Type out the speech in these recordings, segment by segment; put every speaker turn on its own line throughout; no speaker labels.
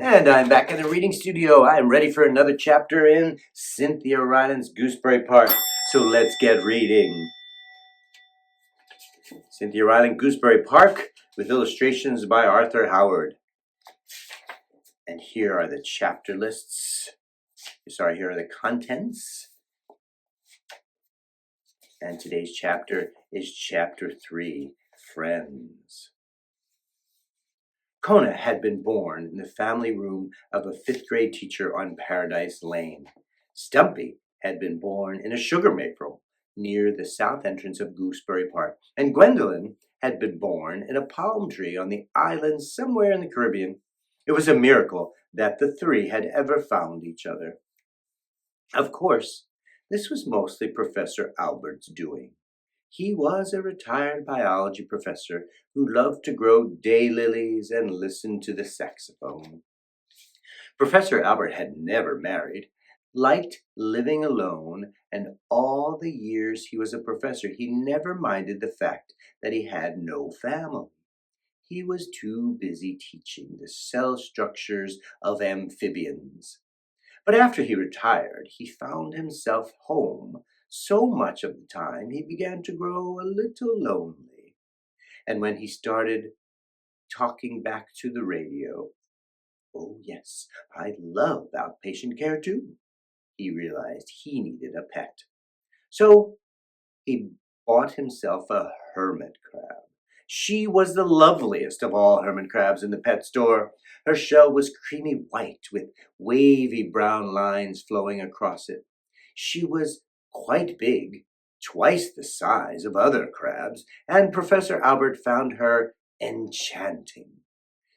And I'm back in the reading studio. I'm ready for another chapter in Cynthia Rylant's Gooseberry Park. So let's get reading. Cynthia Rylant, Gooseberry Park, with illustrations by Arthur Howard. And here are the chapter lists. Here are the contents. And today's chapter is Chapter 3, Friends. Kona had been born in the family room of a fifth-grade teacher on Paradise Lane. Stumpy had been born in a sugar maple near the south entrance of Gooseberry Park. And Gwendolyn had been born in a palm tree on the island somewhere in the Caribbean. It was a miracle that the three had ever found each other. Of course, this was mostly Professor Albert's doing. He was a retired biology professor who loved to grow daylilies and listen to the saxophone. Professor Albert had never married, liked living alone, and all the years he was a professor, he never minded the fact that he had no family. He was too busy teaching the cell structures of amphibians. But after he retired, he found himself home so much of the time he began to grow a little lonely. And when he started talking back to the radio, "Oh yes, I love outpatient care too," he realized he needed a pet. So he bought himself a hermit crab. She was the loveliest of all hermit crabs in the pet store. Her shell was creamy white with wavy brown lines flowing across it. She was quite big, twice the size of other crabs, and Professor Albert found her enchanting.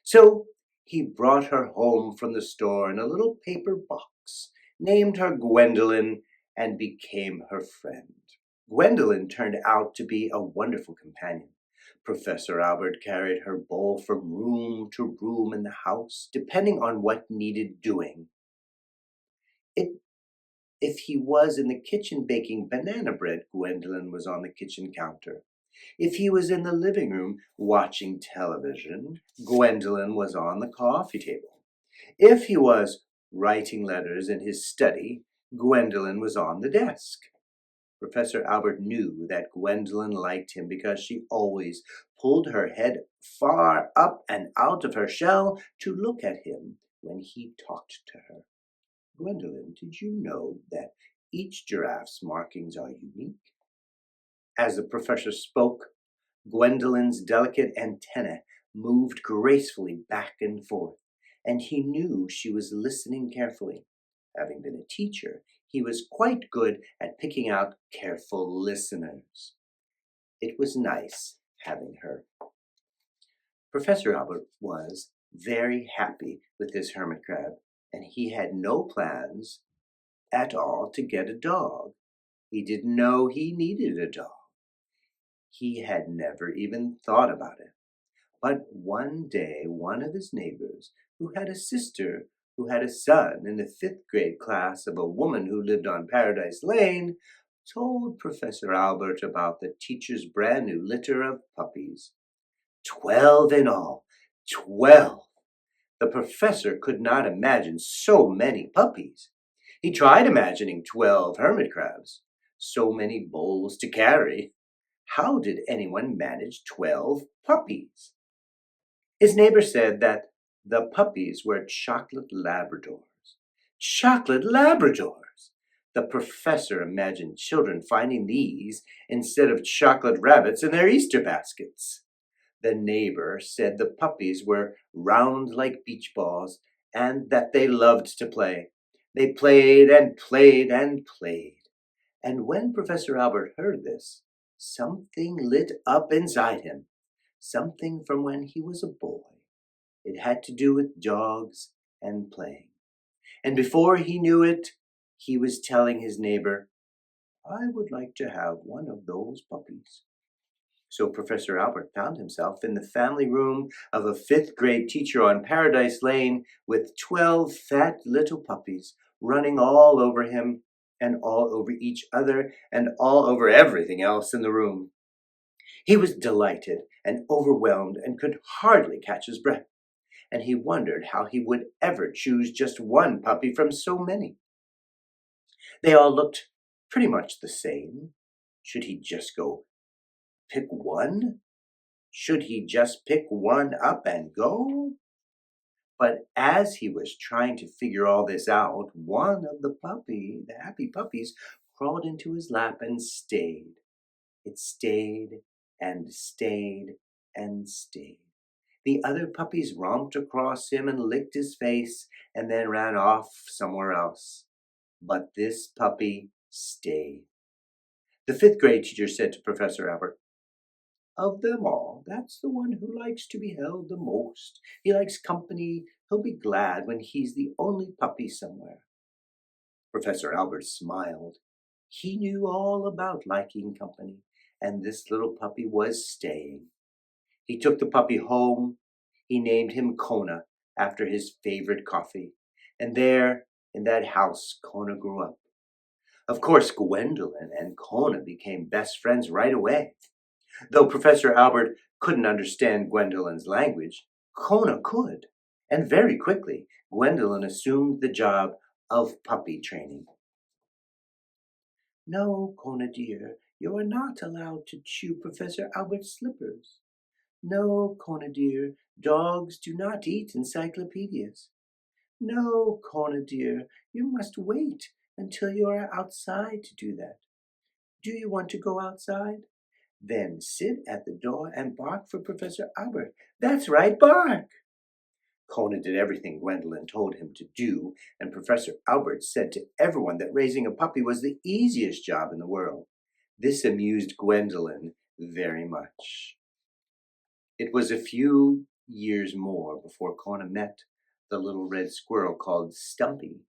So he brought her home from the store in a little paper box, named her Gwendolyn, and became her friend. Gwendolyn turned out to be a wonderful companion. Professor Albert carried her bowl from room to room in the house, depending on what needed doing. If he was in the kitchen baking banana bread, Gwendolyn was on the kitchen counter. If he was in the living room watching television, Gwendolyn was on the coffee table. If he was writing letters in his study, Gwendolyn was on the desk. Professor Albert knew that Gwendolyn liked him because she always pulled her head far up and out of her shell to look at him when he talked to her. "Gwendolyn, did you know that each giraffe's markings are unique?" As the professor spoke, Gwendolyn's delicate antennae moved gracefully back and forth, and he knew she was listening carefully. Having been a teacher, he was quite good at picking out careful listeners. It was nice having her. Professor Albert was very happy with his hermit crab, and he had no plans at all to get a dog. He didn't know he needed a dog. He had never even thought about it. But one day, one of his neighbors, who had a sister who had a son in the fifth-grade class of a woman who lived on Paradise Lane, told Professor Albert about the teacher's brand new litter of puppies. 12 in all. 12! The professor could not imagine so many puppies. He tried imagining 12 hermit crabs. So many bowls to carry. How did anyone manage 12 puppies? His neighbor said that the puppies were chocolate Labradors. Chocolate Labradors! The professor imagined children finding these instead of chocolate rabbits in their Easter baskets. The neighbor said the puppies were round like beach balls and that they loved to play. They played and played and played. And when Professor Albert heard this, something lit up inside him. Something from when he was a boy. It had to do with dogs and playing. And before he knew it, he was telling his neighbor, "I would like to have one of those puppies." So Professor Albert found himself in the family room of a fifth-grade teacher on Paradise Lane with 12 fat little puppies running all over him and all over each other and all over everything else in the room. He was delighted and overwhelmed and could hardly catch his breath. and he wondered how he would ever choose just one puppy from so many. They all looked pretty much the same. Should he just go pick one? Should he just pick one up and go? But as he was trying to figure all this out, one of the happy puppies, crawled into his lap and stayed. It stayed and stayed and stayed. The other puppies romped across him and licked his face and then ran off somewhere else. But this puppy stayed. The fifth grade teacher said to Professor Albert, "Of them all, that's the one who likes to be held the most. He likes company. He'll be glad when he's the only puppy somewhere." Professor Albert smiled. He knew all about liking company, and this little puppy was staying. He took the puppy home. He named him Kona after his favorite coffee. And there, in that house, Kona grew up. Of course, Gwendolyn and Kona became best friends right away. Though Professor Albert couldn't understand Gwendolyn's language, Kona could. And very quickly, Gwendolyn assumed the job of puppy training. "No, Kona dear, you are not allowed to chew Professor Albert's slippers. No, Kona dear, dogs do not eat encyclopedias. No, Kona dear, you must wait until you are outside to do that. Do you want to go outside? Then sit at the door and bark for Professor Albert. That's right, bark!" Kona did everything Gwendolyn told him to do, and Professor Albert said to everyone that raising a puppy was the easiest job in the world. This amused Gwendolyn very much. It was a few years more before Kona met the little red squirrel called Stumpy.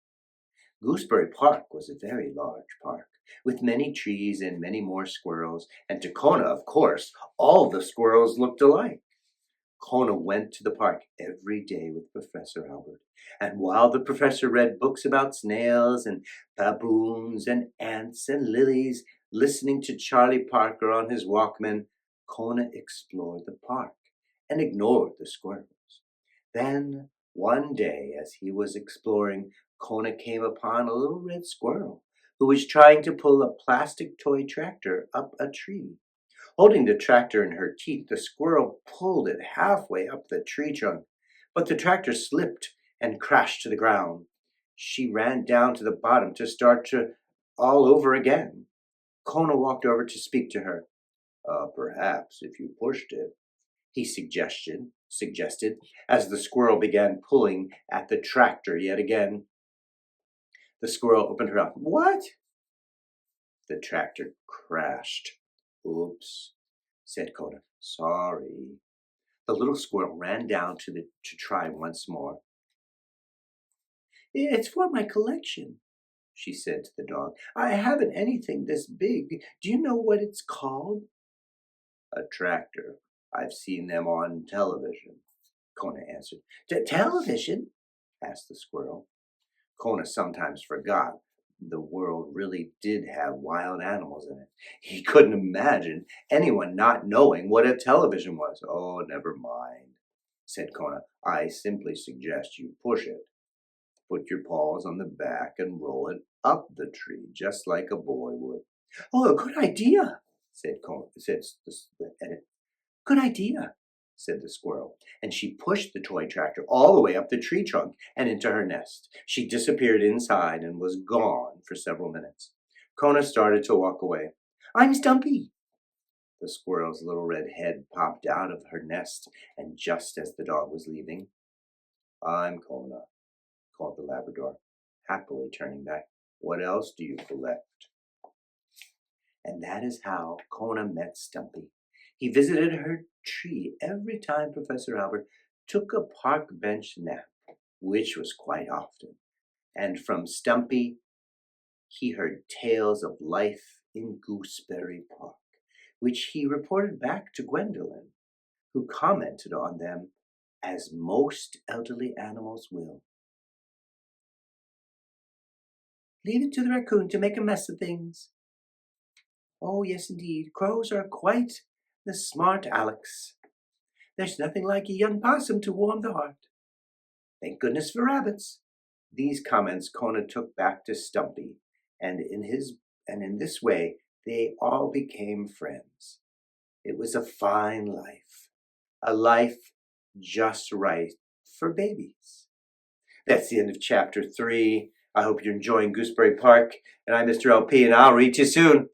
Gooseberry Park was a very large park, with many trees and many more squirrels, and to Kona, of course, all the squirrels looked alike. Kona went to the park every day with Professor Albert, and while the professor read books about snails and baboons and ants and lilies, listening to Charlie Parker on his Walkman, Kona explored the park and ignored the squirrels. Then, one day, as he was exploring, Kona came upon a little red squirrel who was trying to pull a plastic toy tractor up a tree. Holding the tractor in her teeth, the squirrel pulled it halfway up the tree trunk, but the tractor slipped and crashed to the ground. She ran down to the bottom to start all over again. Kona walked over to speak to her. Perhaps if you pushed it," he suggested, as the squirrel began pulling at the tractor yet again. The squirrel opened her mouth. "What?" The tractor crashed. "Oops," said Kona. "Sorry." The little squirrel ran down to try once more. "It's for my collection," she said to the dog. "I haven't anything this big. Do you know what it's called?" "A tractor. I've seen them on television," Kona answered. "Television?" asked the squirrel. Kona sometimes forgot the world really did have wild animals in it. He couldn't imagine anyone not knowing what a television was. "Oh, never mind," said Kona. "I simply suggest you push it. Put your paws on the back and roll it up the tree, just like a boy would." "Oh, good idea," said Kona. "Good idea," said the squirrel, and she pushed the toy tractor all the way up the tree trunk and into her nest. She disappeared inside and was gone for several minutes. Kona started to walk away. "I'm Stumpy." The squirrel's little red head popped out of her nest, and just as the dog was leaving, "I'm Kona," called the Labrador, happily turning back. "What else do you collect?" And that is how Kona met Stumpy. He visited her tree every time Professor Albert took a park bench nap, which was quite often. And from Stumpy, he heard tales of life in Gooseberry Park, which he reported back to Gwendolyn, who commented on them as most elderly animals will. "Leave it to the raccoon to make a mess of things." "Oh, yes, indeed. Crows are quite the smart Alex. There's nothing like a young possum to warm the heart." Thank goodness for rabbits. These comments Kona took back to Stumpy, and in this way they all became friends. It was a fine life, a life just right for babies. That's the end of chapter 3. I hope you're enjoying Gooseberry Park, and I'm Mr. LP, and I'll read you soon.